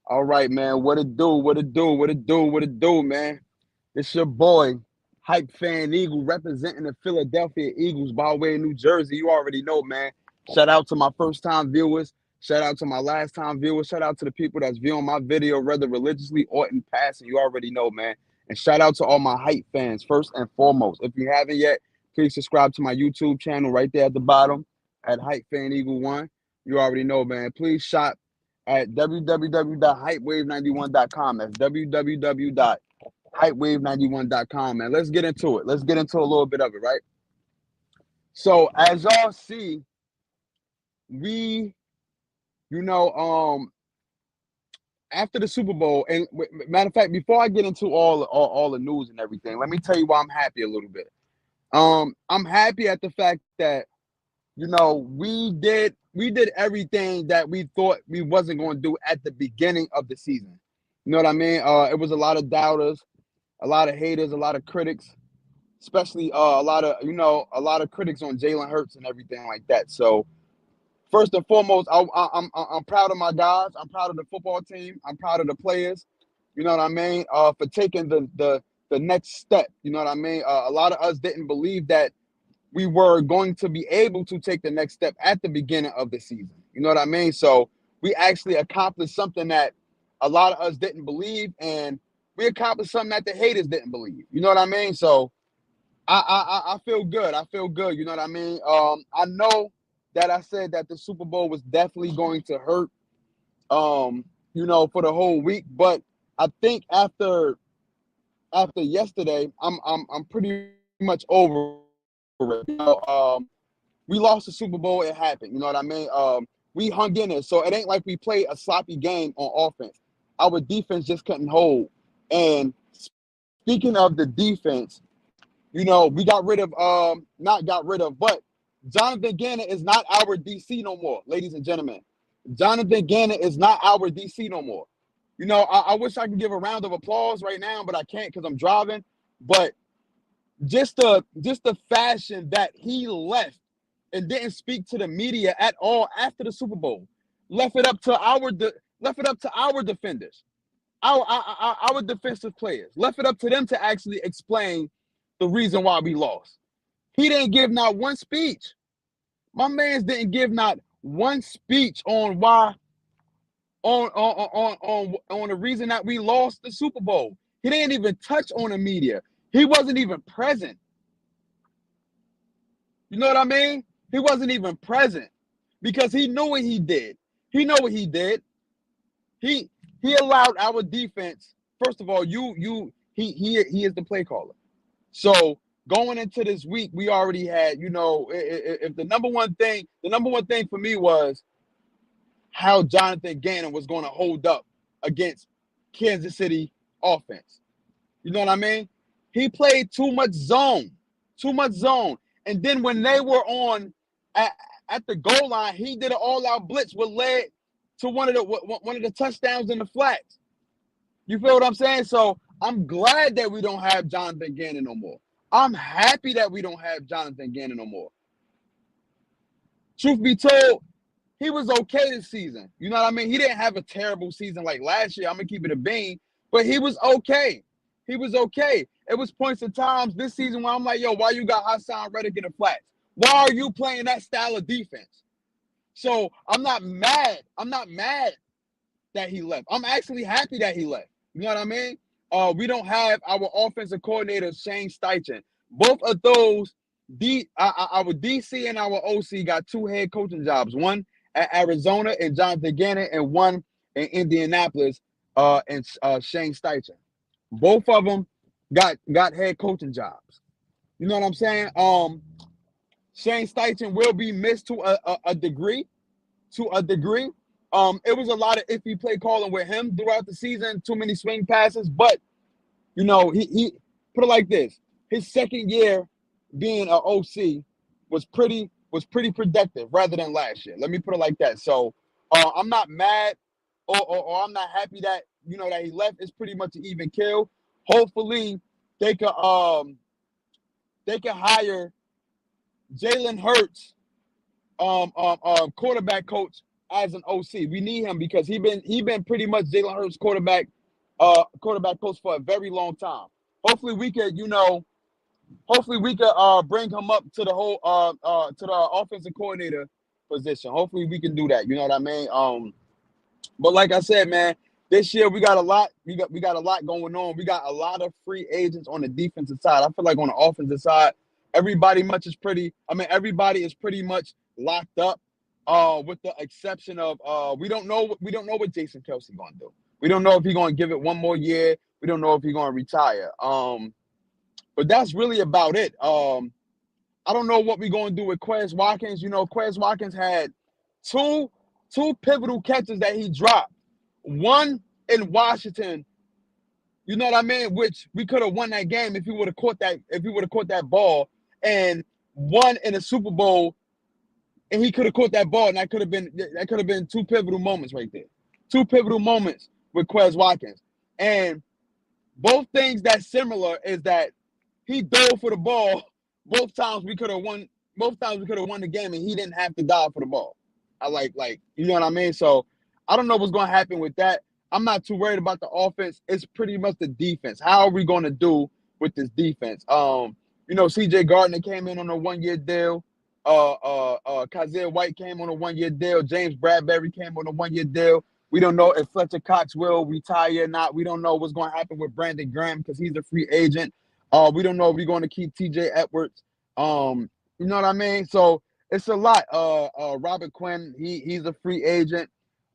All right, man. What it do? What it do? What it do? What it do, man? It's your boy, Hype Fan Eagle, representing the Philadelphia Eagles by way of New Jersey. You already know, man. Shout out to my first time viewers. Shout out to my last time viewers. Shout out to the people that's viewing my video, whether religiously or in passing. You already know, man. And shout out to all my Hype fans, first and foremost. If you haven't yet, please subscribe to my YouTube channel right there at the bottom at Hype Fan Eagle 1. You already know, man. Please shop at www.hypewave91.com. That's www.hypewave91.com, man. Let's get into it. Let's get into a little bit of it, right? So as y'all see, we, you know, after the Super Bowl, and matter of fact, before I get into all the news and everything, let me tell you why I'm happy a little bit. I'm happy at the fact that we did everything that we thought we wasn't going to do at the beginning of the season. You know what I mean? It was a lot of doubters, a lot of haters, a lot of critics, especially a lot of critics on Jalen Hurts and everything like that. So first and foremost, I'm proud of my guys. I'm proud of the football team. I'm proud of the players. You know what I mean? For taking the next step. You know what I mean? A lot of us didn't believe that we were going to be able to take the next step at the beginning of the season. You know what I mean? So we actually accomplished something that a lot of us didn't believe, and we accomplished something that the haters didn't believe. You know what I mean? So I feel good. I feel good. You know what I mean? I know that I said that the Super Bowl was definitely going to hurt, for the whole week, but I think after yesterday, I'm pretty much over it. We lost the Super Bowl. It happened. You know what I mean? We hung in there. So it ain't like we played a sloppy game on offense. Our defense just couldn't hold. And speaking of the defense, we got rid of not got rid of, but Jonathan Gannon is not our DC no more, ladies and gentlemen. Jonathan Gannon is not our DC no more. I wish I could give a round of applause right now, but I can't because I'm driving. But just the fashion that he left and didn't speak to the media at all after the Super Bowl, left it up to our defenders, our defensive players, left it up to them to actually explain the reason why we lost. He didn't give not one speech. My man's didn't give not one speech on why on the reason that we lost the Super Bowl. He didn't even touch on the media. He wasn't even present. You know what I mean? He wasn't even present because he knew what he did. He know what he did. He he allowed our defense. First of all, he is the play caller. So going into this week, we already had, if the number one thing for me was how Jonathan Gannon was going to hold up against Kansas City offense. You know what I mean? He played too much zone, too much zone. And then when they were at, at the goal line, he did an all-out blitz, what led to one of the touchdowns in the flats. You feel what I'm saying? So I'm glad that we don't have Jonathan Gannon no more. I'm happy that we don't have Jonathan Gannon no more. Truth be told, he was okay this season. You know what I mean? He didn't have a terrible season like last year. I'm going to keep it a bean. But he was okay. He was okay. It was points of times this season where I'm like, yo, why you got Hassan Reddick in the flats? Why are you playing that style of defense? So I'm not mad. I'm not mad that he left. I'm actually happy that he left. You know what I mean? We don't have our offensive coordinator, Shane Steichen. Both of those, our DC and our OC got two head coaching jobs. One at Arizona and Jonathan Gannon, and one in Indianapolis and Shane Steichen. Both of them got head coaching jobs. You know what I'm saying? Shane Steichen will be missed to a degree. To a degree. It was a lot of iffy play calling with him throughout the season, too many swing passes, but he put it like this. His second year being an OC was pretty productive rather than last year. Let me put it like that. So I'm not mad or I'm not happy that that he left. It's pretty much an even kill. Hopefully they could hire Jalen Hurts, quarterback coach as an OC. We need him because he been pretty much Jalen Hurts quarterback coach for a very long time. Hopefully we could, hopefully we could bring him up to the whole to the offensive coordinator position. Hopefully we can do that. You know what I mean? But like I said, man, this year we got a lot. We got a lot going on. We got a lot of free agents on the defensive side. I feel like on the offensive side, everybody is pretty much locked up. With the exception of we don't know what Jason Kelce gonna do. We don't know if he's gonna give it one more year. We don't know if he's gonna retire. But that's really about it. I don't know what we're gonna do with Quez Watkins. Quez Watkins had two pivotal catches that he dropped. One in Washington, you know what I mean, which we could have won that game if he would have caught that ball, and one in the Super Bowl, and he could have caught that ball, and that could have been two pivotal moments right there. Two pivotal moments with Quez Watkins. And both things that's similar is that he dove for the ball. Both times we could have won the game, and he didn't have to dive for the ball. I like you know what I mean? So I don't know what's going to happen with that. I'm not too worried about the offense. It's pretty much the defense. How are we going to do with this defense? CJ Gardner came in on a 1-year deal. Kazir White came on a 1-year deal. James Bradbury came on a 1-year deal. We don't know if Fletcher Cox will retire or not. We don't know what's going to happen with Brandon Graham because he's a free agent. We don't know if we're going to keep TJ Edwards. You know what I mean? So it's a lot. Robert Quinn, he's a free agent.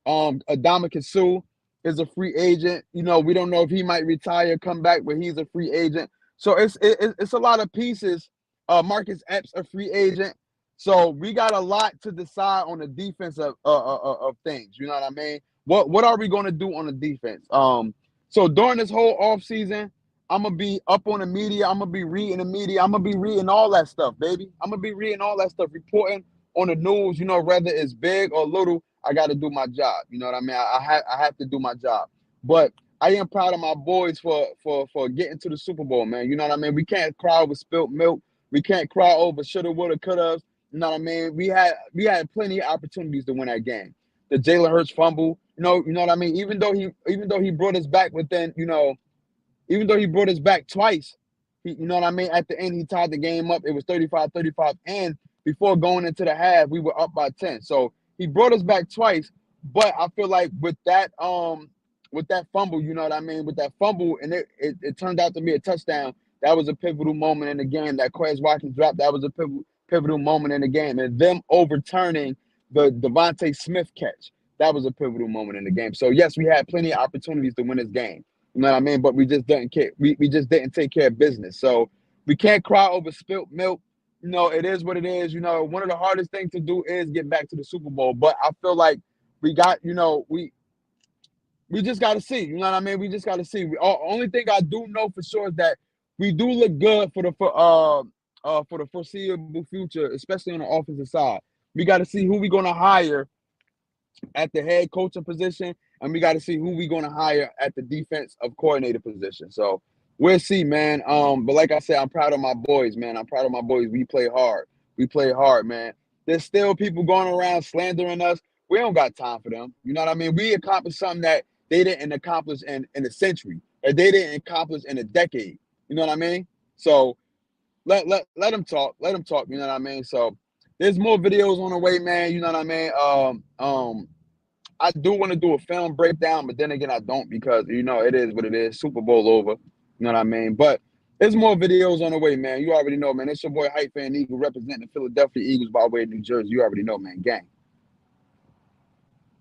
Adama Sue is a free agent. We don't know if he might retire, come back, but he's a free agent. So it's a lot of pieces. Marcus Epps, a free agent. So we got a lot to decide on the defense of things. You know what I mean? What are we going to do on the defense? So during this whole offseason, I'm going to be up on the media. I'm going to be reading the media. I'm going to be reading all that stuff, baby. I'm going to be reading all that stuff, reporting on the news, whether it's big or little, I got to do my job. You know what I mean? I have to do my job. But I am proud of my boys for getting to the Super Bowl, man. You know what I mean? We can't cry over spilt milk. We can't cry over shoulda, woulda, coulda. You know what I mean? We had plenty of opportunities to win that game. The Jalen Hurts fumble, you know what I mean? Even though he brought us back within, even though he brought us back twice, you know what I mean? At the end, he tied the game up. It was 35-35. And before going into the half, we were up by 10. So he brought us back twice. But I feel like with that fumble, you know what I mean? With that fumble, and it turned out to be a touchdown. That was a pivotal moment in the game. That Quez Watkins dropped, that was a pivotal moment in the game. And them overturning the Devontae Smith catch, that was a pivotal moment in the game. So, yes, we had plenty of opportunities to win this game. You know what I mean? But we just didn't care. We just didn't take care of business. So we can't cry over spilt milk. It is what it is. One of the hardest things to do is get back to the Super Bowl. But I feel like we got, we just got to see. You know what I mean? We just got to see. Only thing I do know for sure is that we do look good for the foreseeable future, especially on the offensive side. We got to see who we're going to hire at the head coaching position, and we got to see who we're going to hire at the defensive coordinator position. So we'll see, man. But like I said, I'm proud of my boys, man. I'm proud of my boys. We play hard. We play hard, man. There's still people going around slandering us. We don't got time for them. You know what I mean? We accomplished something that they didn't accomplish in a century, or they didn't accomplish in a decade. You know what I mean? So let them talk. Let them talk. You know what I mean? So there's more videos on the way, man. You know what I mean? I do want to do a film breakdown, but then again, I don't because, it is what it is. Super Bowl over. You know what I mean? But there's more videos on the way, man. You already know, man. It's your boy, Hype Fan Eagle, representing the Philadelphia Eagles by way of New Jersey. You already know, man. Gang.